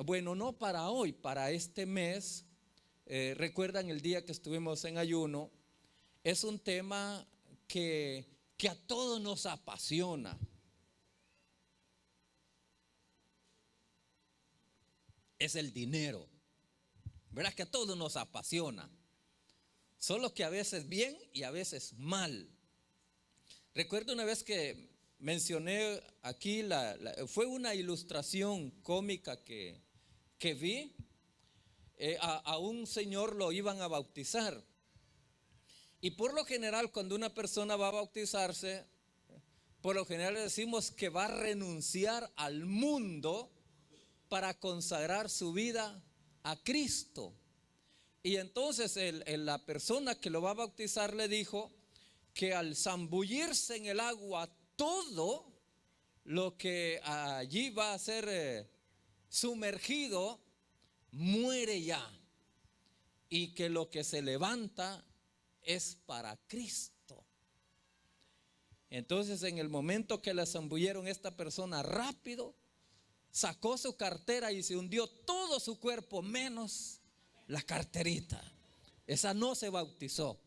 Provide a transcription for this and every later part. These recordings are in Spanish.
bueno, no para hoy, para este mes. Recuerdan el día que estuvimos en ayuno. Es un tema que a todos nos apasiona. Es el dinero. ¿Verdad que a todos nos apasiona? Solo que a veces bien y a veces mal. Recuerdo una vez que mencioné aquí, fue una ilustración cómica que vi. A un señor lo iban a bautizar. Y por lo general, cuando una persona va a bautizarse, por lo general decimos que va a renunciar al mundo para consagrar su vida a Cristo. Y entonces la persona que lo va a bautizar le dijo que al zambullirse en el agua, todo lo que allí va a ser sumergido muere ya, y que lo que se levanta es para Cristo. Entonces, en el momento que le zambulleron, esta persona rápido sacó su cartera y se hundió todo su cuerpo menos la carterita. Esa no se bautizó,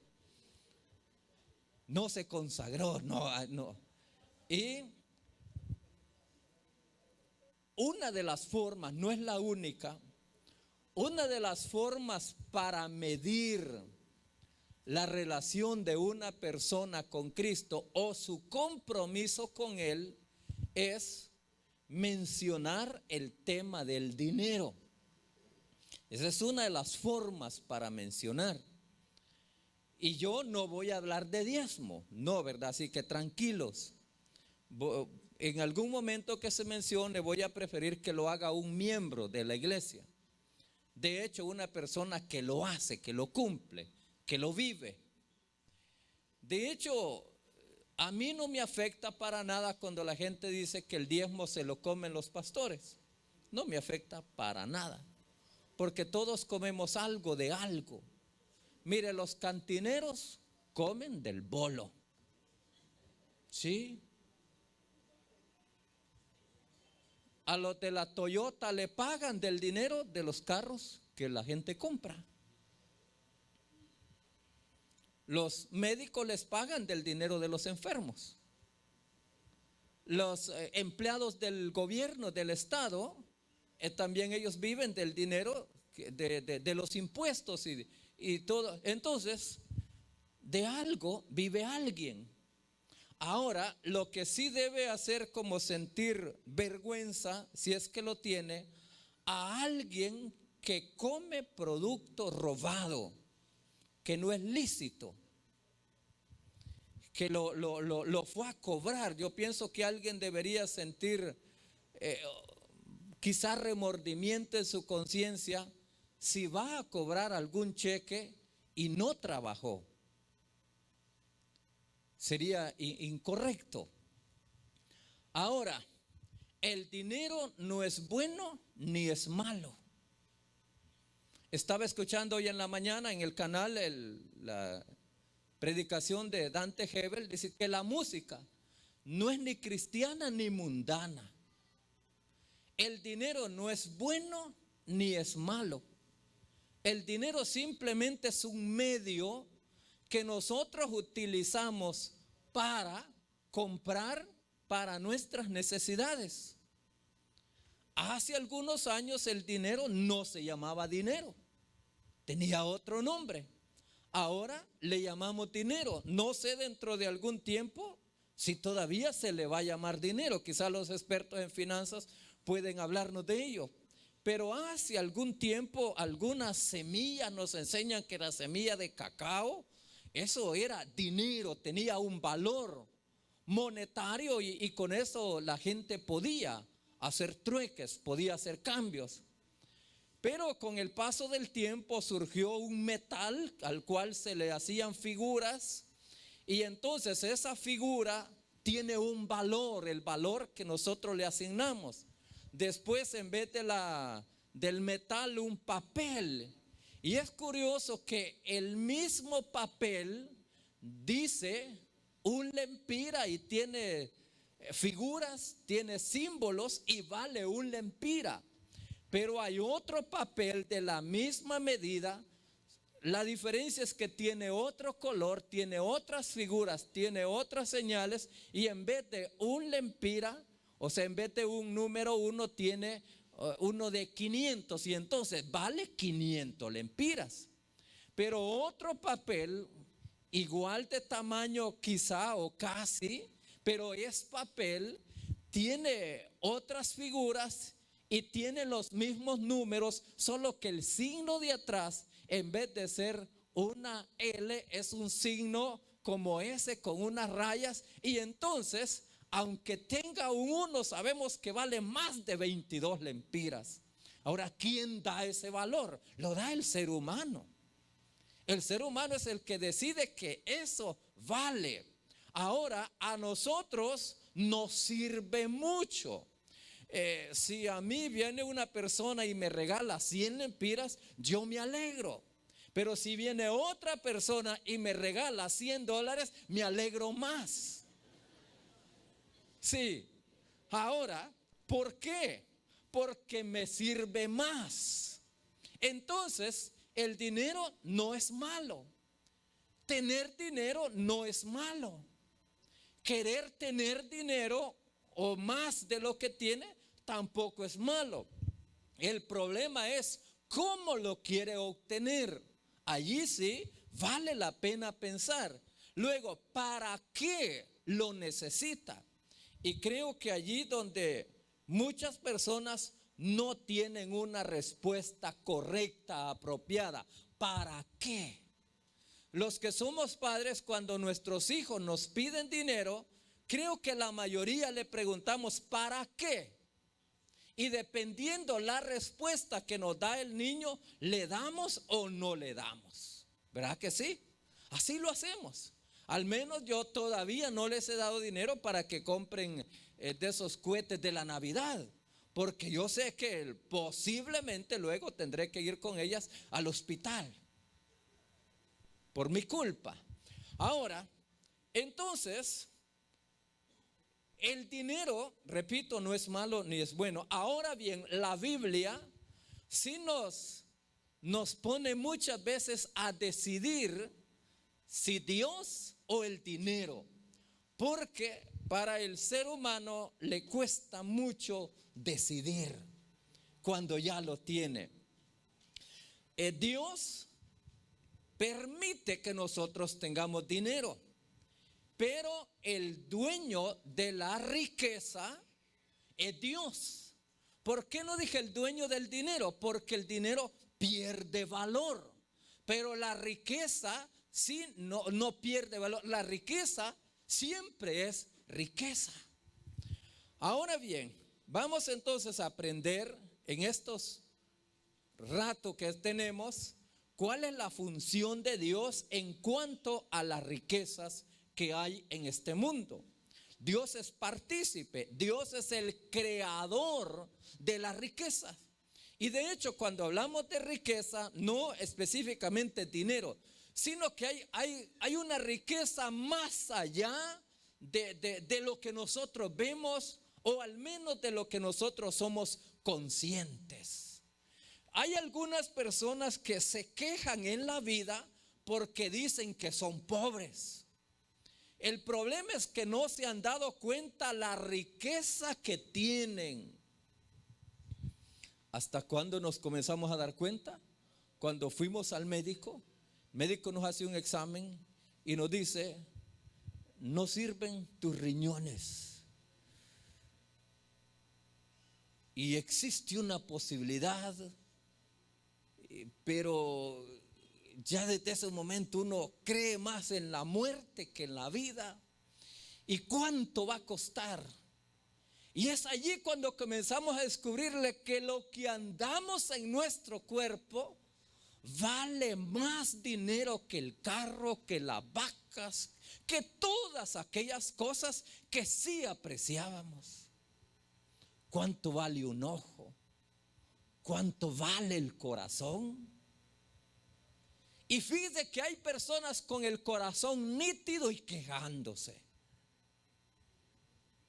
no se consagró, no. Y una de las formas, no es la única, una de las formas para medir la relación de una persona con Cristo o su compromiso con Él es mencionar el tema del dinero. Esa es una de las formas para mencionar. Y yo no voy a hablar de diezmo, no, ¿verdad? Así que tranquilos. En algún momento que se mencione, voy a preferir que lo haga un miembro de la iglesia. De hecho, una persona que lo hace, que lo cumple, que lo vive. De hecho, a mí no me afecta para nada cuando la gente dice que el diezmo se lo comen los pastores. No me afecta para nada, porque todos comemos algo de algo. Mire, los cantineros comen del bolo. ¿Sí? A los de la Toyota le pagan del dinero de los carros que la gente compra. Los médicos les pagan del dinero de los enfermos. Los empleados del gobierno, del Estado, también ellos viven del dinero de los impuestos y todo. Entonces, de algo vive alguien. Ahora, lo que sí debe hacer como sentir vergüenza, si es que lo tiene, a alguien que come producto robado, que no es lícito, que lo fue a cobrar. Yo pienso que alguien debería sentir quizás remordimiento en su conciencia si va a cobrar algún cheque y no trabajó. Sería incorrecto. Ahora, el dinero no es bueno ni es malo. Estaba escuchando hoy en la mañana en el canal la predicación de Dante Gebel. Dice que la música no es ni cristiana ni mundana. El dinero no es bueno ni es malo. El dinero simplemente es un medio que nosotros utilizamos para comprar para nuestras necesidades. Hace algunos años el dinero no se llamaba dinero, tenía otro nombre. Ahora le llamamos dinero. No sé dentro de algún tiempo si todavía se le va a llamar dinero. Quizás los expertos en finanzas pueden hablarnos de ello. Pero hace algún tiempo algunas semillas nos enseñan que la semilla de cacao, eso era dinero, tenía un valor monetario y con eso la gente podía hacer trueques, podía hacer cambios. Pero con el paso del tiempo surgió un metal al cual se le hacían figuras, y entonces esa figura tiene un valor, el valor que nosotros le asignamos. Después, en vez del metal, un papel. Y es curioso que el mismo papel dice un lempira y tiene figuras, tiene símbolos y vale un lempira. Pero hay otro papel de la misma medida. La diferencia es que tiene otro color, tiene otras figuras, tiene otras señales, y en vez de un lempira, o sea, en vez de un número uno, tiene uno de 500, y entonces vale 500 lempiras. Pero otro papel, igual de tamaño quizá o casi, pero es papel, tiene otras figuras y tiene los mismos números, solo que el signo de atrás, en vez de ser una L, es un signo como S con unas rayas. Y entonces, aunque tenga un 1, sabemos que vale más de 22 lempiras. Ahora, ¿quién da ese valor? Lo da el ser humano. El ser humano es el que decide que eso vale. Ahora, a nosotros nos sirve mucho. Si a mí viene una persona y me regala 100 lempiras, yo me alegro. Pero si viene otra persona y me regala $100, me alegro más. Sí. Ahora, ¿por qué? Porque me sirve más. Entonces, el dinero no es malo. Tener dinero no es malo. Querer tener dinero o más de lo que tiene tampoco es malo. El problema es cómo lo quiere obtener. Allí sí vale la pena pensar. Luego, ¿para qué lo necesita? Y creo que allí donde muchas personas no tienen una respuesta correcta, apropiada. ¿Para qué? Los que somos padres, cuando nuestros hijos nos piden dinero, creo que la mayoría le preguntamos ¿para qué? Y dependiendo la respuesta que nos da el niño, ¿le damos o no le damos? ¿Verdad que sí? Así lo hacemos. Al menos yo todavía no les he dado dinero para que compren de esos cohetes de la Navidad, porque yo sé que posiblemente luego tendré que ir con ellas al hospital por mi culpa. Ahora, entonces, el dinero, repito, no es malo ni es bueno. Ahora bien, la Biblia sí nos pone muchas veces a decidir si Dios o el dinero, porque para el ser humano le cuesta mucho decidir cuando ya lo tiene. Dios permite que nosotros tengamos dinero, pero el dueño de la riqueza es Dios. ¿Por qué no dije el dueño del dinero? Porque el dinero pierde valor, pero la riqueza sí no pierde valor. La riqueza siempre es riqueza. Ahora bien, vamos entonces a aprender en estos ratos que tenemos cuál es la función de Dios en cuanto a las riquezas que hay en este mundo. Dios es partícipe, Dios es el creador de las riquezas. Y de hecho, cuando hablamos de riqueza, no específicamente dinero, sino que hay una riqueza más allá de lo que nosotros vemos, o al menos de lo que nosotros somos conscientes. Hay algunas personas que se quejan en la vida porque dicen que son pobres. El problema es que no se han dado cuenta la riqueza que tienen. ¿Hasta cuándo nos comenzamos a dar cuenta? Cuando fuimos al médico, el médico nos hace un examen y nos dice: no sirven tus riñones. Y existe una posibilidad, pero ya desde ese momento uno cree más en la muerte que en la vida. ¿Y cuánto va a costar? Y es allí cuando comenzamos a descubrirle que lo que andamos en nuestro cuerpo vale más dinero que el carro, que las vacas, que todas aquellas cosas que sí apreciábamos. ¿Cuánto vale un ojo? ¿Cuánto vale el corazón? Y fíjese que hay personas con el corazón nítido y quejándose.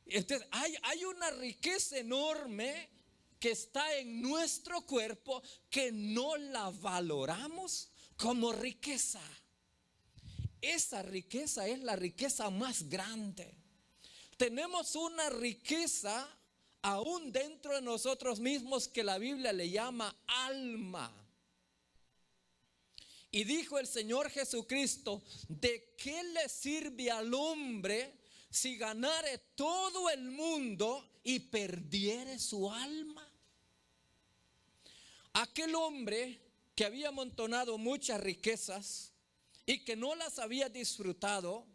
Entonces, hay una riqueza enorme que está en nuestro cuerpo que no la valoramos como riqueza. Esa riqueza es la riqueza más grande. Tenemos una riqueza aún dentro de nosotros mismos que la Biblia le llama alma. Y dijo el Señor Jesucristo: ¿de qué le sirve al hombre si ganare todo el mundo y perdiere su alma? Aquel hombre que había amontonado muchas riquezas y que no las había disfrutado,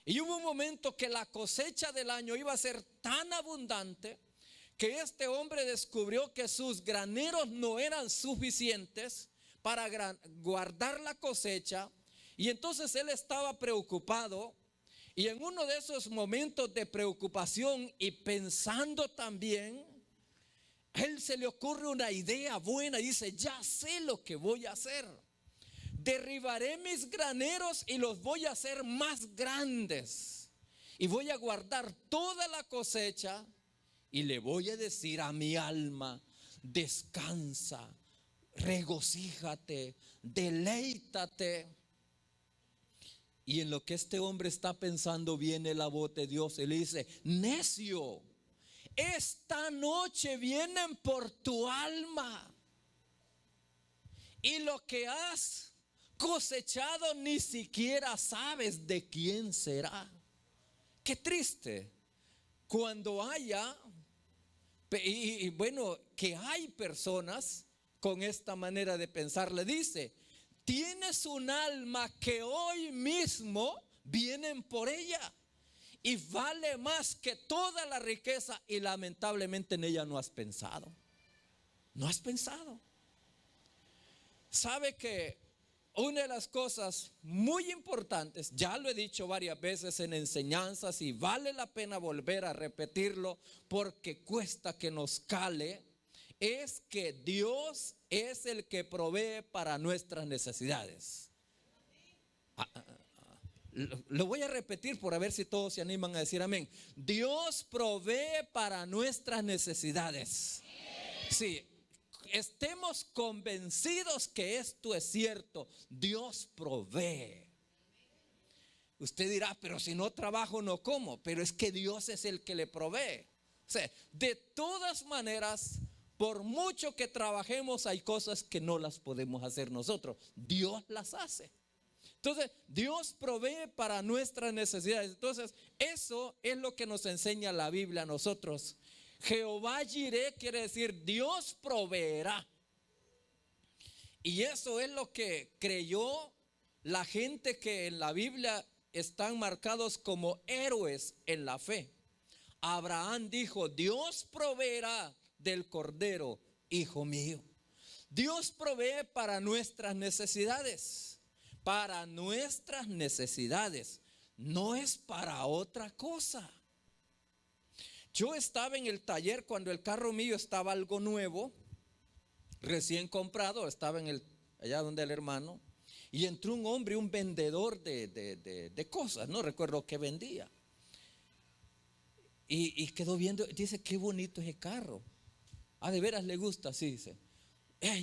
y hubo un momento que la cosecha del año iba a ser tan abundante que este hombre descubrió que sus graneros no eran suficientes para guardar la cosecha, y entonces él estaba preocupado. Y en uno de esos momentos de preocupación y pensando también, a él se le ocurre una idea buena y dice: ya sé lo que voy a hacer. Derribaré mis graneros y los voy a hacer más grandes, y voy a guardar toda la cosecha, y le voy a decir a mi alma: descansa, regocíjate, deleítate. Y en lo que este hombre está pensando, viene la voz de Dios y le dice: necio, esta noche vienen por tu alma, y lo que has cosechado ni siquiera sabes de quién será. Qué triste cuando haya, y bueno, que hay personas con esta manera de pensar. Le dice: tienes un alma que hoy mismo vienen por ella, y vale más que toda la riqueza, y lamentablemente en ella no has pensado. No has pensado. Sabe que una de las cosas muy importantes, ya lo he dicho varias veces en enseñanzas y vale la pena volver a repetirlo porque cuesta que nos cale, es que Dios es el que provee para nuestras necesidades. Lo voy a repetir por a ver si todos se animan a decir amén. Dios provee para nuestras necesidades. Sí, estemos convencidos que esto es cierto. Dios provee. Usted dirá: pero si no trabajo no como. Pero es que Dios es el que le provee. O sea, de todas maneras, por mucho que trabajemos, hay cosas que no las podemos hacer nosotros. Dios las hace. Entonces, Dios provee para nuestras necesidades. Entonces, eso es lo que nos enseña la Biblia a nosotros. Jehová Jireh quiere decir: Dios proveerá. Y eso es lo que creyó la gente que en la Biblia están marcados como héroes en la fe. Abraham dijo: Dios proveerá del cordero, hijo mío. Dios provee para nuestras necesidades. Para nuestras necesidades. No es para otra cosa. Yo estaba en el taller cuando el carro mío estaba algo nuevo, recién comprado. Estaba allá donde el hermano, y entró un hombre, un vendedor de cosas, no recuerdo qué vendía, y quedó viendo. Dice: qué bonito ese carro. ¿De veras le gusta? Sí, dice.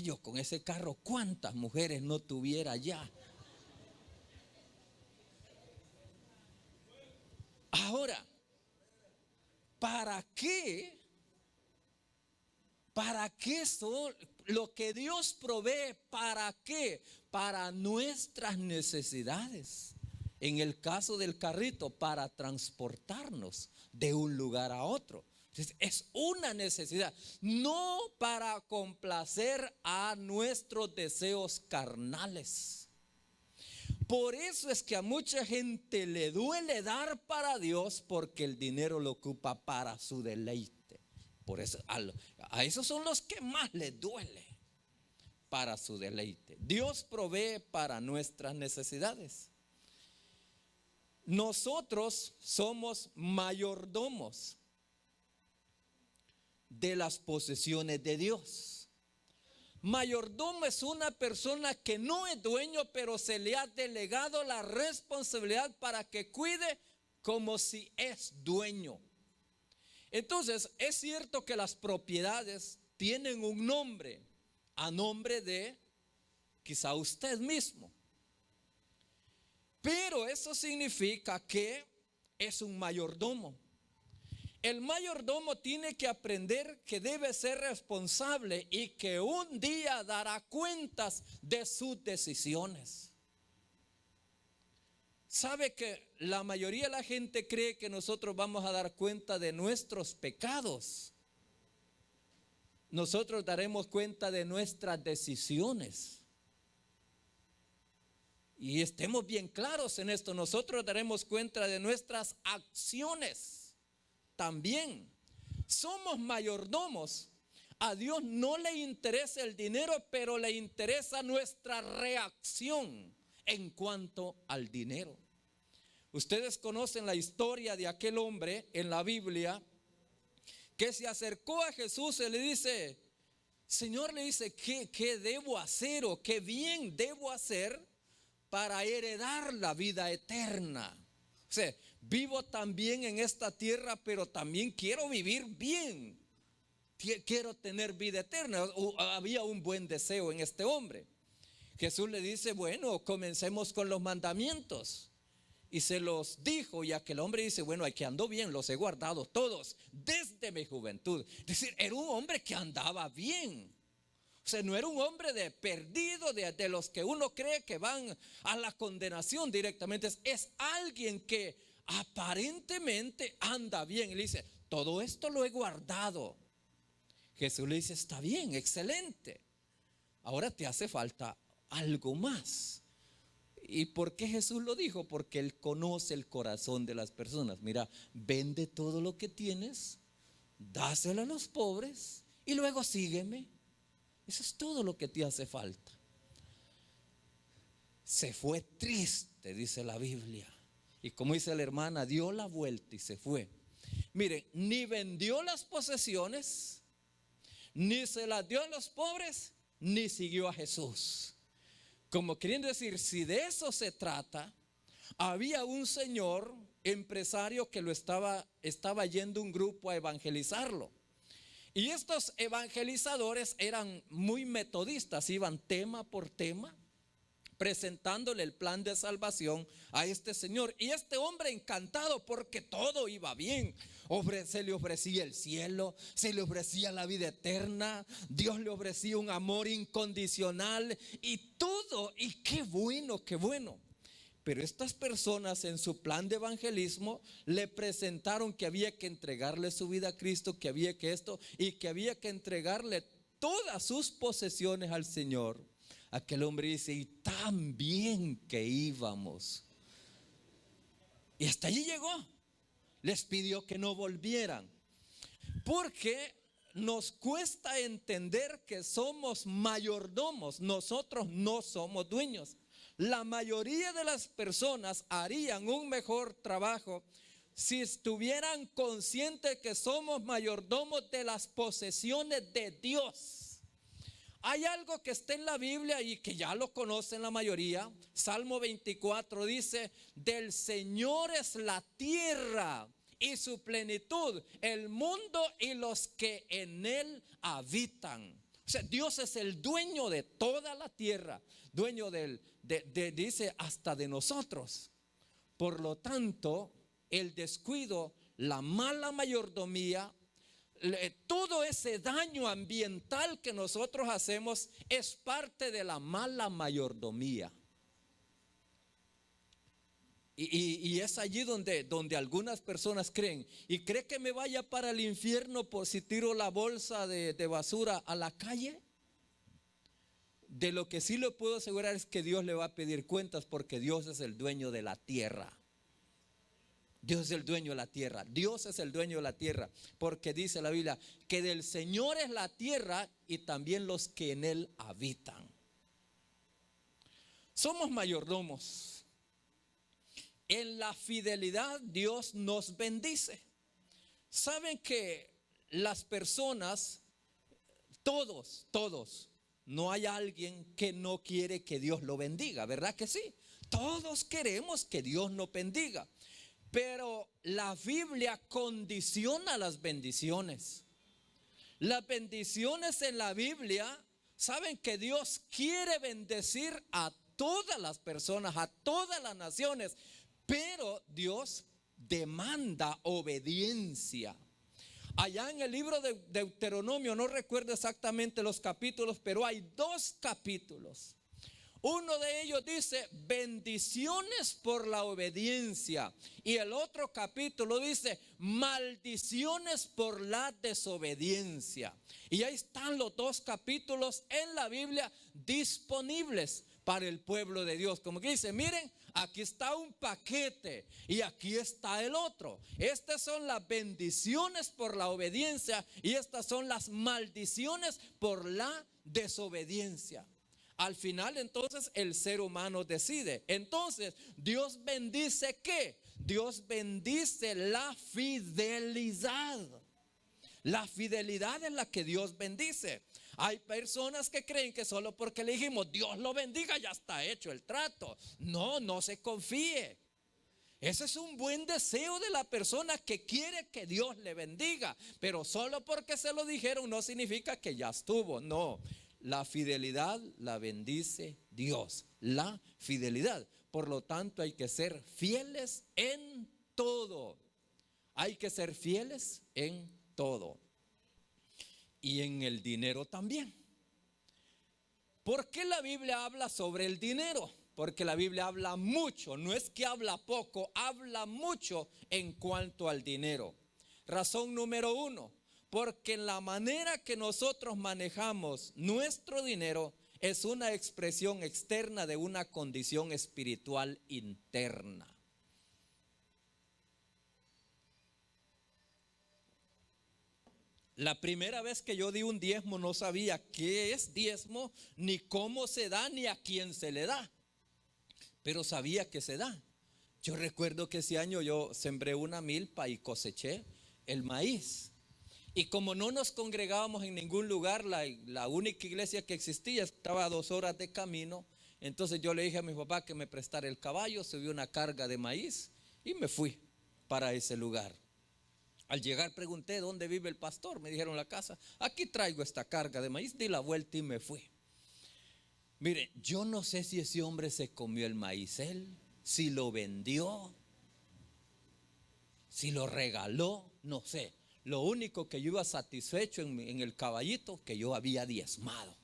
Yo con ese carro, ¿cuántas mujeres no tuviera ya? Ahora, ¿para qué? ¿Para qué son lo que Dios provee? ¿Para qué? Para nuestras necesidades. En el caso del carrito, para transportarnos de un lugar a otro. Es una necesidad, no para complacer a nuestros deseos carnales. Por eso es que a mucha gente le duele dar para Dios, porque el dinero lo ocupa para su deleite. Por eso a esos son los que más les duele, para su deleite. Dios provee para nuestras necesidades. Nosotros somos mayordomos de las posesiones de Dios. Mayordomo es una persona que no es dueño, pero se le ha delegado la responsabilidad para que cuide como si es dueño. Entonces, es cierto que las propiedades tienen un nombre, a nombre de quizá usted mismo. Pero eso significa que es un mayordomo. El mayordomo tiene que aprender que debe ser responsable y que un día dará cuentas de sus decisiones. ¿Sabe que la mayoría de la gente cree que nosotros vamos a dar cuenta de nuestros pecados? Nosotros daremos cuenta de nuestras decisiones. Y estemos bien claros en esto, nosotros daremos cuenta de nuestras acciones también. Somos mayordomos. A Dios no le interesa el dinero, pero le interesa nuestra reacción en cuanto al dinero. Ustedes conocen la historia de aquel hombre en la Biblia que se acercó a Jesús y le dice, Señor, le dice, ¿qué debo hacer o qué bien debo hacer para heredar la vida eterna? O sea, vivo también en esta tierra, pero también quiero vivir bien. Quiero tener vida eterna. Había un buen deseo en este hombre. Jesús le dice, bueno, comencemos con los mandamientos. Y se los dijo, y aquel hombre dice, bueno, aquí ando bien, los he guardado todos desde mi juventud. Es decir, era un hombre que andaba bien. O sea, no era un hombre de perdido, de los que uno cree que van a la condenación directamente. Es alguien que aparentemente anda bien. Y le dice, todo esto lo he guardado. Jesús le dice, está bien, excelente. Ahora te hace falta algo más. ¿Y por qué Jesús lo dijo? Porque Él conoce el corazón de las personas. Mira, vende todo lo que tienes, dáselo a los pobres y luego sígueme. Eso es todo lo que te hace falta. Se fue triste, dice la Biblia. Y como dice la hermana, dio la vuelta y se fue. Miren, ni vendió las posesiones, ni se las dio a los pobres, ni siguió a Jesús. Como queriendo decir, si de eso se trata, había un señor empresario que estaba yendo un grupo a evangelizarlo. Y estos evangelizadores eran muy metodistas, iban tema por tema, presentándole el plan de salvación a este señor. Y este hombre encantado porque todo iba bien. Se le ofrecía el cielo, se le ofrecía la vida eterna, Dios le ofrecía un amor incondicional y todo. Y qué bueno, qué bueno. Pero estas personas en su plan de evangelismo le presentaron que había que entregarle su vida a Cristo, que había que esto y que había que entregarle todas sus posesiones al Señor. Aquel hombre dice, y tan bien que íbamos. Y hasta allí llegó. Les pidió que no volvieran. Porque nos cuesta entender que somos mayordomos. Nosotros no somos dueños. La mayoría de las personas harían un mejor trabajo si estuvieran conscientes que somos mayordomos de las posesiones de Dios. Hay algo que está en la Biblia y que ya lo conocen la mayoría. Salmo 24 dice, del Señor es la tierra y su plenitud, el mundo y los que en él habitan. O sea, Dios es el dueño de toda la tierra, dueño dice hasta de nosotros. Por lo tanto, el descuido, la mala mayordomía, todo ese daño ambiental que nosotros hacemos es parte de la mala mayordomía. Y es allí donde algunas personas creen. ¿Y cree que me vaya para el infierno por si tiro la bolsa de basura a la calle? De lo que sí le puedo asegurar es que Dios le va a pedir cuentas, porque Dios es el dueño de la tierra. Dios es el dueño de la tierra. Dios es el dueño de la tierra. Porque dice la Biblia que del Señor es la tierra y también los que en él habitan. Somos mayordomos. En la fidelidad Dios nos bendice. Saben que las personas, todos, no hay alguien que no quiere que Dios lo bendiga, ¿verdad que sí? Todos queremos que Dios nos bendiga. Pero la Biblia condiciona las bendiciones. Las bendiciones en la Biblia, saben que Dios quiere bendecir a todas las personas, a todas las naciones, pero Dios demanda obediencia. Allá en el libro de Deuteronomio, no recuerdo exactamente los capítulos, pero hay 2 capítulos. Uno de ellos dice bendiciones por la obediencia, y el otro capítulo dice maldiciones por la desobediencia. Y ahí están los 2 capítulos en la Biblia disponibles para el pueblo de Dios. Como que dice, miren, aquí está un paquete y aquí está el otro. Estas son las bendiciones por la obediencia y estas son las maldiciones por la desobediencia. Al final, entonces, el ser humano decide. Entonces, Dios bendice ¿qué? Dios bendice la fidelidad. La fidelidad es la que Dios bendice. Hay personas que creen que solo porque le dijimos Dios lo bendiga ya está hecho el trato. No, no se confíe. Ese es un buen deseo de la persona que quiere que Dios le bendiga, pero solo porque se lo dijeron no significa que ya estuvo. No, la fidelidad la bendice Dios, la fidelidad. Por lo tanto, hay que ser fieles en todo. Hay que ser fieles en todo. Y en el dinero también. ¿Por qué la Biblia habla sobre el dinero? Porque la Biblia habla mucho, no es que habla poco, habla mucho en cuanto al dinero. Razón número 1, porque la manera que nosotros manejamos nuestro dinero es una expresión externa de una condición espiritual interna. La primera vez que yo di un diezmo no sabía qué es diezmo, ni cómo se da, ni a quién se le da. Pero sabía que se da. Yo recuerdo que ese año yo sembré una milpa y coseché el maíz. Y como no nos congregábamos en ningún lugar, la única iglesia que existía estaba a 2 horas de camino. Entonces yo le dije a mi papá que me prestara el caballo, subí una carga de maíz y me fui para ese lugar. Al llegar pregunté dónde vive el pastor, me dijeron la casa. Aquí traigo esta carga de maíz, di la vuelta y me fui. Mire, yo no sé si ese hombre se comió el maicel, si lo vendió, si lo regaló, no sé. Lo único que yo iba satisfecho en el caballito, que yo había diezmado.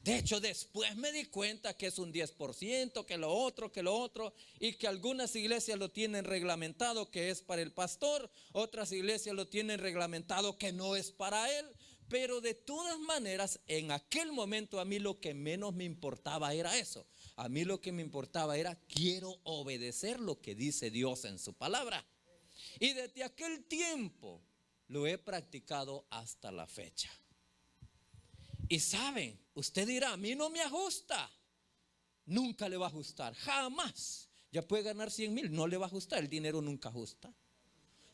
De hecho, después me di cuenta que es un 10%, que lo otro, y que algunas iglesias lo tienen reglamentado que es para el pastor, otras iglesias lo tienen reglamentado que no es para él. Pero de todas maneras, en aquel momento a mí lo que menos me importaba era eso. A mí lo que me importaba era, quiero obedecer lo que dice Dios en su palabra. Y desde aquel tiempo lo he practicado hasta la fecha. Y saben, usted dirá, a mí no me ajusta. Nunca le va a ajustar, jamás. Ya puede ganar 100,000, no le va a ajustar, el dinero nunca ajusta.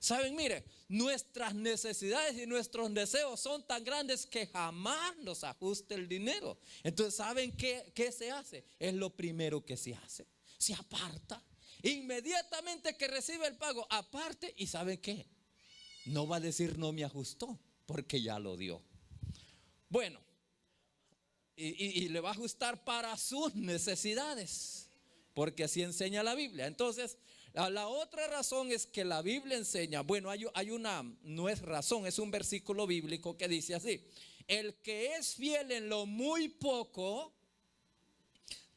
Saben, mire, nuestras necesidades y nuestros deseos son tan grandes que jamás nos ajusta el dinero. Entonces, ¿saben qué se hace? Es lo primero que se hace. Se aparta. Inmediatamente que recibe el pago, aparte, y ¿saben qué? No va a decir no me ajustó, porque ya lo dio. Bueno, y le va a ajustar para sus necesidades, porque así enseña la Biblia. Entonces, la otra razón es que la Biblia enseña, bueno, hay una, no es razón, es un versículo bíblico que dice así: el que es fiel en lo muy poco,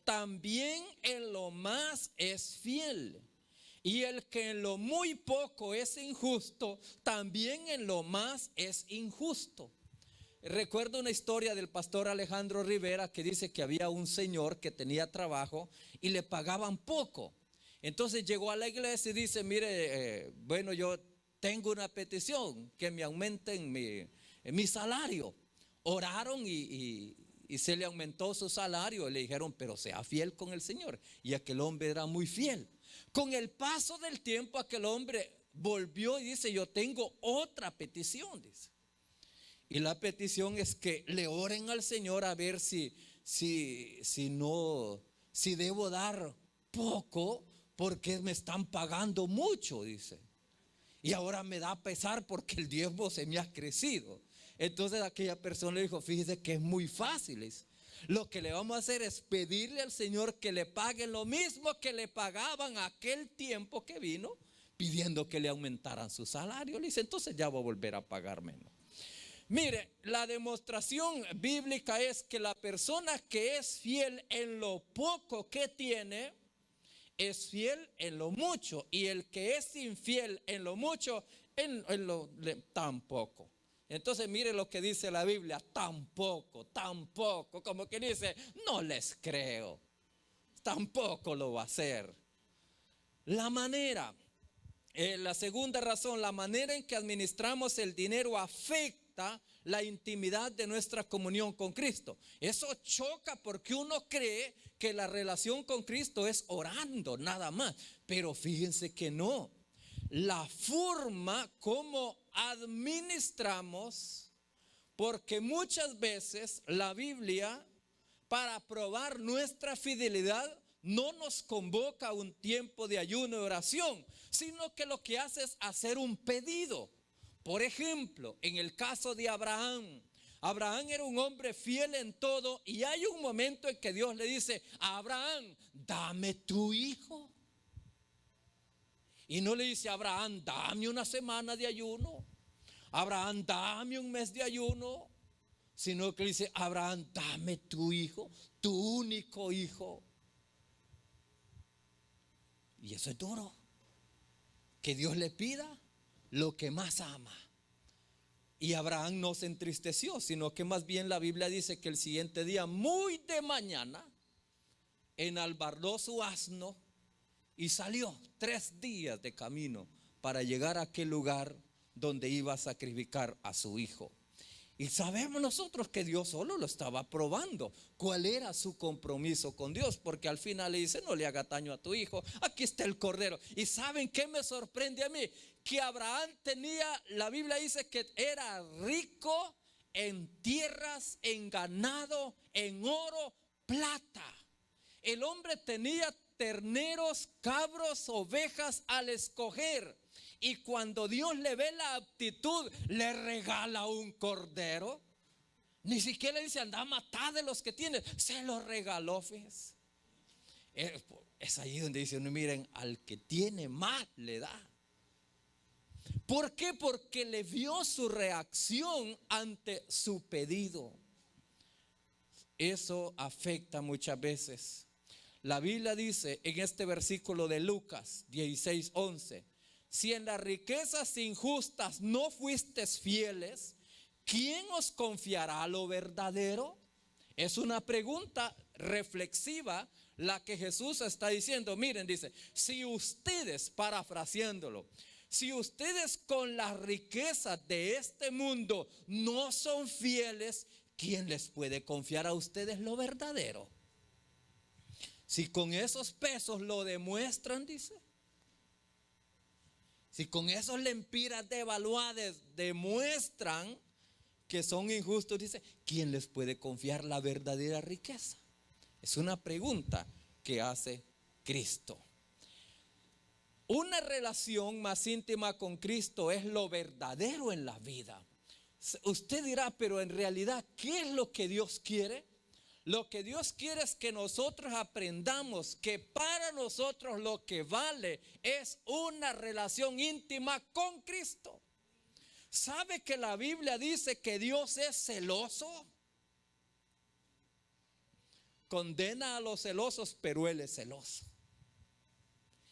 también en lo más es fiel. Y el que en lo muy poco es injusto, también en lo más es injusto. Recuerdo una historia del pastor Alejandro Rivera que dice que había un señor que tenía trabajo y le pagaban poco. Entonces llegó a la iglesia y dice, mire, bueno, yo tengo una petición, que me aumenten mi salario. Oraron y se le aumentó su salario. Le dijeron, pero sea fiel con el Señor. Y aquel hombre era muy fiel. Con el paso del tiempo, aquel hombre volvió y dice, yo tengo otra petición, dice. Y la petición es que le oren al Señor a ver si debo dar poco porque me están pagando mucho, dice. Y ahora me da pesar porque el diezmo se me ha crecido. Entonces aquella persona le dijo, fíjese que es muy fácil. Lo que le vamos a hacer es pedirle al Señor que le pague lo mismo que le pagaban aquel tiempo que vino, pidiendo que le aumentaran su salario. Le dice, entonces ya voy a volver a pagar menos. Mire, la demostración bíblica es que la persona que es fiel en lo poco que tiene, es fiel en lo mucho. Y el que es infiel en lo mucho, en lo tampoco. Entonces mire lo que dice la Biblia, tampoco, como que dice, no les creo, tampoco lo va a hacer. La manera, la segunda razón, la manera en que administramos el dinero afecta la intimidad de nuestra comunión con Cristo. Eso choca porque uno cree que la relación con Cristo es orando nada más, pero fíjense que no. La forma como administramos, porque muchas veces la Biblia, para probar nuestra fidelidad, no nos convoca a un tiempo de ayuno y oración, sino que lo que hace es hacer un pedido. Por ejemplo, en el caso de Abraham, Abraham era un hombre fiel en todo, y hay un momento en que Dios le dice a Abraham, dame tu hijo. Y no le dice a Abraham, dame una semana de ayuno, Abraham, dame un mes de ayuno, sino que le dice, Abraham, dame tu hijo, tu único hijo. Y eso es duro, que Dios le pida lo que más ama. Y Abraham no se entristeció, sino que más bien la Biblia dice que el siguiente día, muy de mañana, enalbardó su asno y salió 3 días de camino para llegar a aquel lugar donde iba a sacrificar a su hijo. Y sabemos nosotros que Dios solo lo estaba probando. ¿Cuál era su compromiso con Dios? Porque al final le dice, no le haga daño a tu hijo, aquí está el cordero. ¿Y saben qué me sorprende a mí? Que Abraham tenía, la Biblia dice que era rico en tierras, en ganado, en oro, plata. El hombre tenía terneros, cabros, ovejas al escoger. Y cuando Dios le ve la aptitud, le regala un cordero. Ni siquiera le dice, anda a matar de los que tienes. Se los regaló, fíjense. Es ahí donde dice, miren, al que tiene más le da. ¿Por qué? Porque le vio su reacción ante su pedido. Eso afecta muchas veces. La Biblia dice en este versículo de Lucas 16:11, si en las riquezas injustas no fuisteis fieles, ¿quién os confiará lo verdadero? Es una pregunta reflexiva la que Jesús está diciendo. Miren, dice, si ustedes, parafraseándolo, si ustedes con las riquezas de este mundo no son fieles, ¿quién les puede confiar a ustedes lo verdadero? Si con esos pesos lo demuestran, dice. Si con esos lempiras devaluadas demuestran que son injustos, dice, ¿quién les puede confiar la verdadera riqueza? Es una pregunta que hace Cristo. Una relación más íntima con Cristo es lo verdadero en la vida. Usted dirá, pero en realidad, ¿qué es lo que Dios quiere? Lo que Dios quiere es que nosotros aprendamos que para nosotros lo que vale es una relación íntima con Cristo. ¿Sabe que la Biblia dice que Dios es celoso? Condena a los celosos, pero Él es celoso.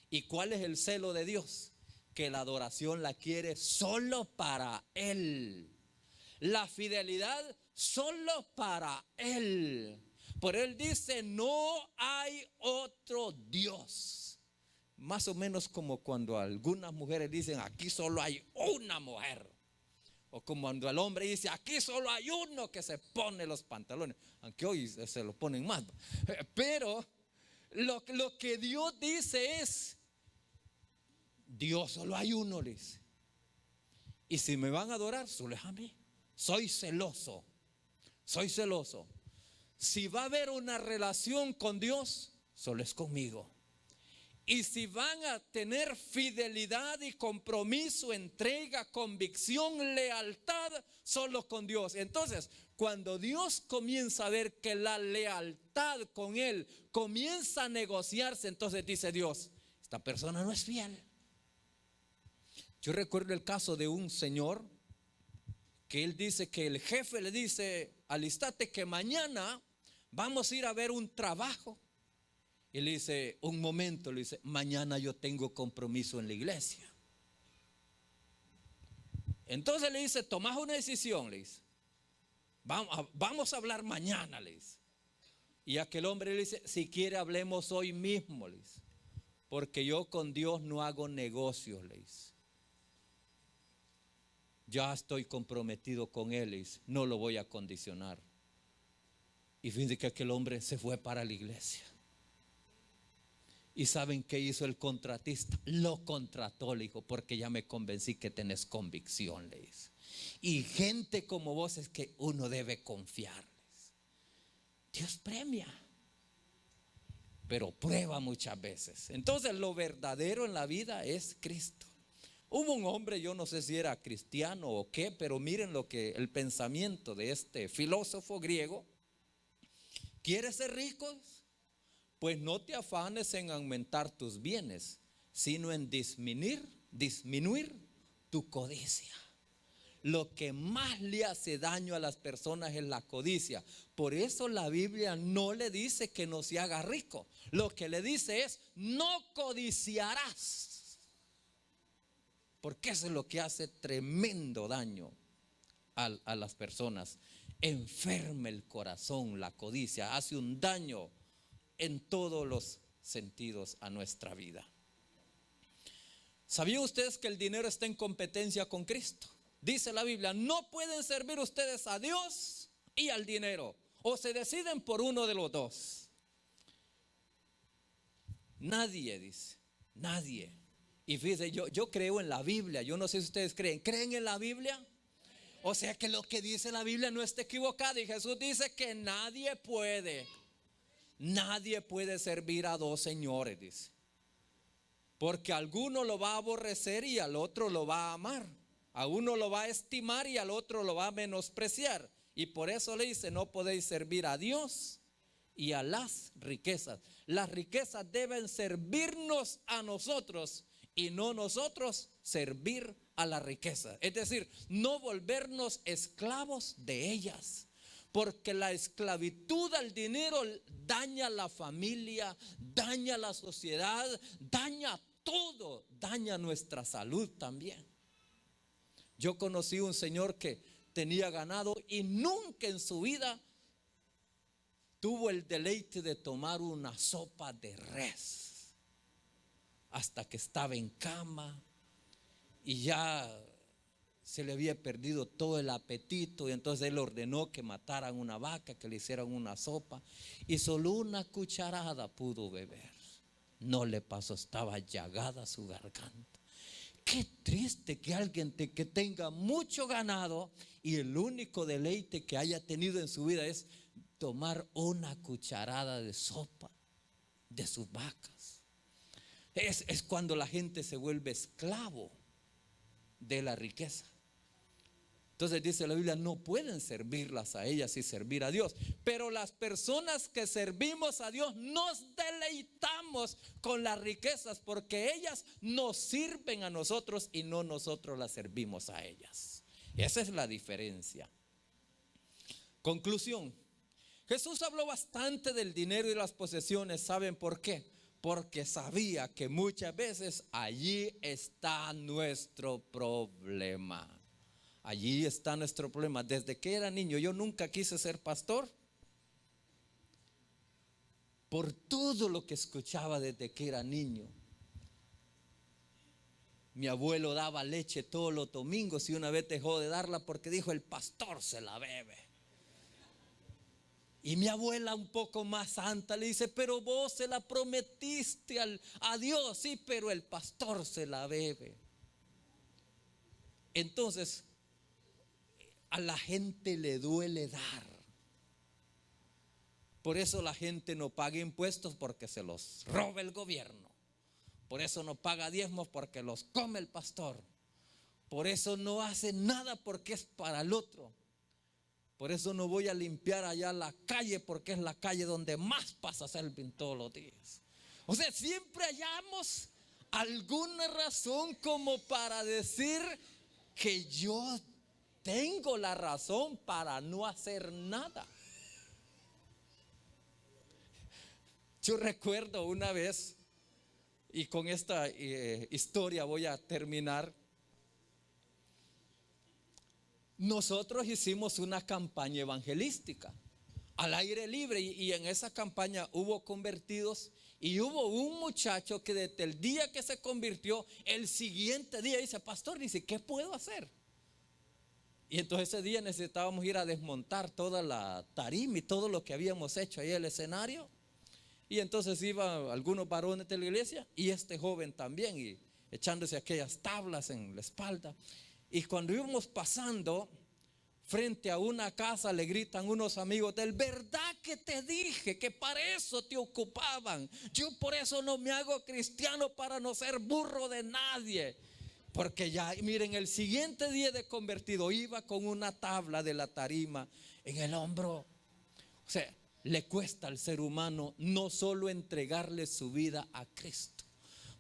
¿Y cuál es el celo de Dios? Que la adoración la quiere solo para Él. La fidelidad solo para Él. Por Él dice, no hay otro Dios. Más o menos como cuando algunas mujeres dicen, aquí solo hay una mujer. O como cuando el hombre dice, aquí solo hay uno que se pone los pantalones. Aunque hoy se lo ponen más. Pero lo que Dios dice es, Dios solo hay uno, le dice. Y si me van a adorar, solo es a mí. Soy celoso. Soy celoso. Si va a haber una relación con Dios, solo es conmigo. Y si van a tener fidelidad y compromiso, entrega, convicción, lealtad, solo con Dios. Entonces, cuando Dios comienza a ver que la lealtad con Él comienza a negociarse, entonces dice Dios, esta persona no es fiel. Yo recuerdo el caso de un señor que él dice que el jefe le dice, alistate que mañana vamos a ir a ver un trabajo. Y le dice, un momento, le dice, mañana yo tengo compromiso en la iglesia. Entonces le dice, tomás una decisión, le dice, vamos a hablar mañana, le dice. Y aquel hombre le dice, si quiere hablemos hoy mismo, le dice, porque yo con Dios no hago negocios, le dice. Ya estoy comprometido con Él, le dice, no lo voy a condicionar. Y fíjense que aquel hombre se fue para la iglesia. ¿Y saben qué hizo el contratista? Lo contrató, le dijo, porque ya me convencí que tenés convicción, le dice. Y gente como vos es que uno debe confiarles. Dios premia, pero prueba muchas veces. Entonces lo verdadero en la vida es Cristo. Hubo un hombre, yo no sé si era cristiano o qué, pero miren lo que el pensamiento de este filósofo griego. ¿Quieres ser rico? Pues no te afanes en aumentar tus bienes, sino en disminuir tu codicia. Lo que más le hace daño a las personas es la codicia. Por eso la Biblia no le dice que no se haga rico. Lo que le dice es, no codiciarás. Porque eso es lo que hace tremendo daño a las personas. Enferma el corazón, la codicia, hace un daño en todos los sentidos a nuestra vida. ¿Sabían ustedes que el dinero está en competencia con Cristo? Dice la Biblia, no pueden servir ustedes a Dios y al dinero, o se deciden por uno de los dos. Nadie dice, nadie. Y fíjense, yo creo en la Biblia, yo no sé si ustedes ¿creen en la Biblia? O sea que lo que dice la Biblia no está equivocado, y Jesús dice que nadie puede servir a dos señores, dice. Porque a alguno lo va a aborrecer y al otro lo va a amar. A uno lo va a estimar y al otro lo va a menospreciar. Y por eso le dice, no podéis servir a Dios y a las riquezas. Las riquezas deben servirnos a nosotros y no nosotros servir a la riqueza. Es decir, no volvernos esclavos de ellas. Porque la esclavitud al dinero daña la familia, daña la sociedad, daña todo, daña nuestra salud también. Yo conocí un señor que tenía ganado y nunca en su vida tuvo el deleite de tomar una sopa de res, hasta que estaba en cama y ya se le había perdido todo el apetito, y entonces él ordenó que mataran una vaca, que le hicieran una sopa, y solo una cucharada pudo beber. No le pasó, estaba llagada su garganta. Qué triste que alguien que tenga mucho ganado y el único deleite que haya tenido en su vida es tomar una cucharada de sopa de sus vacas. Es cuando la gente se vuelve esclavo de la riqueza. Entonces dice la Biblia, no pueden servirlas a ellas y servir a Dios. Pero las personas que servimos a Dios nos deleitamos con las riquezas, porque ellas nos sirven a nosotros y no nosotros las servimos a ellas. Esa es la diferencia. Conclusión. Jesús habló bastante del dinero y las posesiones. ¿Saben por qué? Porque sabía que muchas veces allí está nuestro problema. Allí está nuestro problema. Desde que era niño yo nunca quise ser pastor, por todo lo que escuchaba desde que era niño. Mi abuelo daba leche todos los domingos y una vez dejó de darla porque dijo, el pastor se la bebe. Y mi abuela, un poco más santa, le dice, pero vos se la prometiste a Dios. Sí, pero el pastor se la bebe. Entonces a la gente le duele dar. Por eso la gente no paga impuestos, porque se los roba el gobierno. Por eso no paga diezmos porque los come el pastor. Por eso no hace nada porque es para el otro. Por eso no voy a limpiar allá la calle porque es la calle donde más pasa Selvin todos los días. O sea, siempre hallamos alguna razón como para decir que yo tengo la razón para no hacer nada. Yo recuerdo una vez, y con esta historia voy a terminar. Nosotros hicimos una campaña evangelística al aire libre y en esa campaña hubo convertidos y hubo un muchacho que desde el día que se convirtió, el siguiente día dice: pastor, dice, ¿qué puedo hacer? Y entonces ese día necesitábamos ir a desmontar toda la tarima y todo lo que habíamos hecho ahí en el escenario. Y entonces iban algunos varones de la iglesia y este joven también, y echándose aquellas tablas en la espalda. Y cuando íbamos pasando frente a una casa, le gritan unos amigos de él: ¿verdad que te dije que para eso te ocupaban? Yo por eso no me hago cristiano, para no ser burro de nadie. Porque ya, miren, el siguiente día de convertido iba con una tabla de la tarima en el hombro. O sea, le cuesta al ser humano no solo entregarle su vida a Cristo.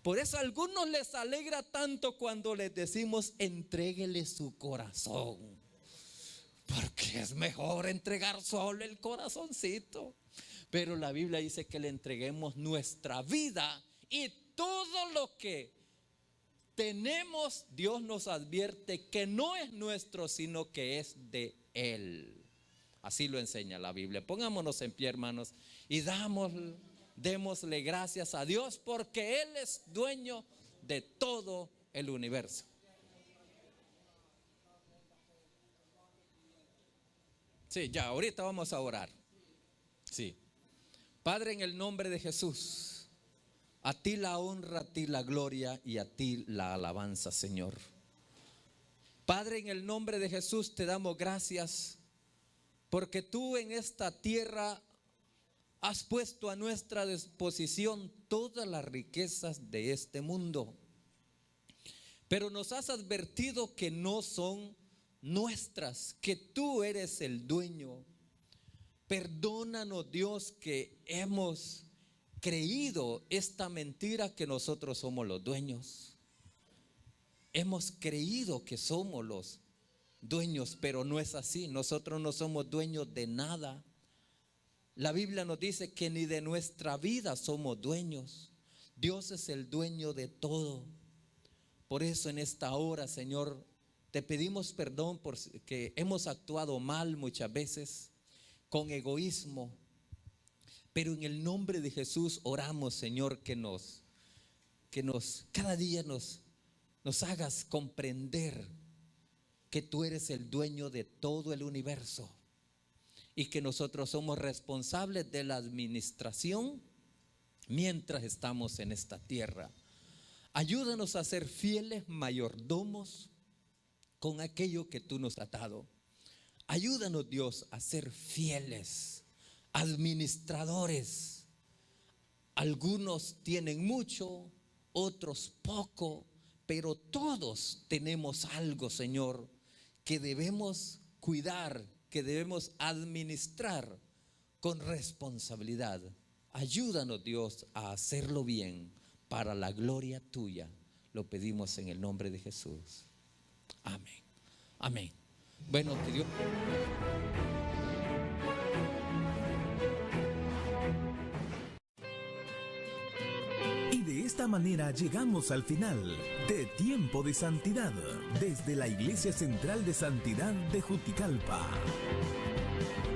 Por eso a algunos les alegra tanto cuando les decimos: entréguele su corazón, porque es mejor entregar solo el corazoncito. Pero la Biblia dice que le entreguemos nuestra vida y todo lo que tenemos. Dios nos advierte que no es nuestro, sino que es de Él. Así lo enseña la Biblia. Pongámonos en pie, hermanos, y démosle gracias a Dios, porque Él es dueño de todo el universo. Sí, ya, ahorita vamos a orar. Sí. Padre, en el nombre de Jesús, a ti la honra, a ti la gloria y a ti la alabanza, Señor. Padre, en el nombre de Jesús te damos gracias, porque tú en esta tierra has puesto a nuestra disposición todas las riquezas de este mundo. Pero nos has advertido que no son nuestras, que tú eres el dueño. Perdónanos, Dios, que hemos creído esta mentira que nosotros somos los dueños. Hemos creído que somos los dueños, pero no es así. Nosotros no somos dueños de nada. La Biblia nos dice que ni de nuestra vida somos dueños. Dios es el dueño de todo. Por eso en esta hora, Señor, te pedimos perdón porque hemos actuado mal muchas veces, con egoísmo. Pero en el nombre de Jesús oramos, Señor, que cada día nos hagas comprender que tú eres el dueño de todo el universo y que nosotros somos responsables de la administración mientras estamos en esta tierra. Ayúdanos a ser fieles mayordomos con aquello que tú nos has dado. Ayúdanos, Dios, a ser fieles administradores. Algunos tienen mucho, otros poco, pero todos tenemos algo, Señor, que debemos cuidar, que debemos administrar con responsabilidad. Ayúdanos, Dios, a hacerlo bien para la gloria tuya. Lo pedimos en el nombre de Jesús. Amén. Amén. Bueno, que Dios... Y de esta manera llegamos al final de Tiempo de Santidad desde la Iglesia Central de Santidad de Juticalpa.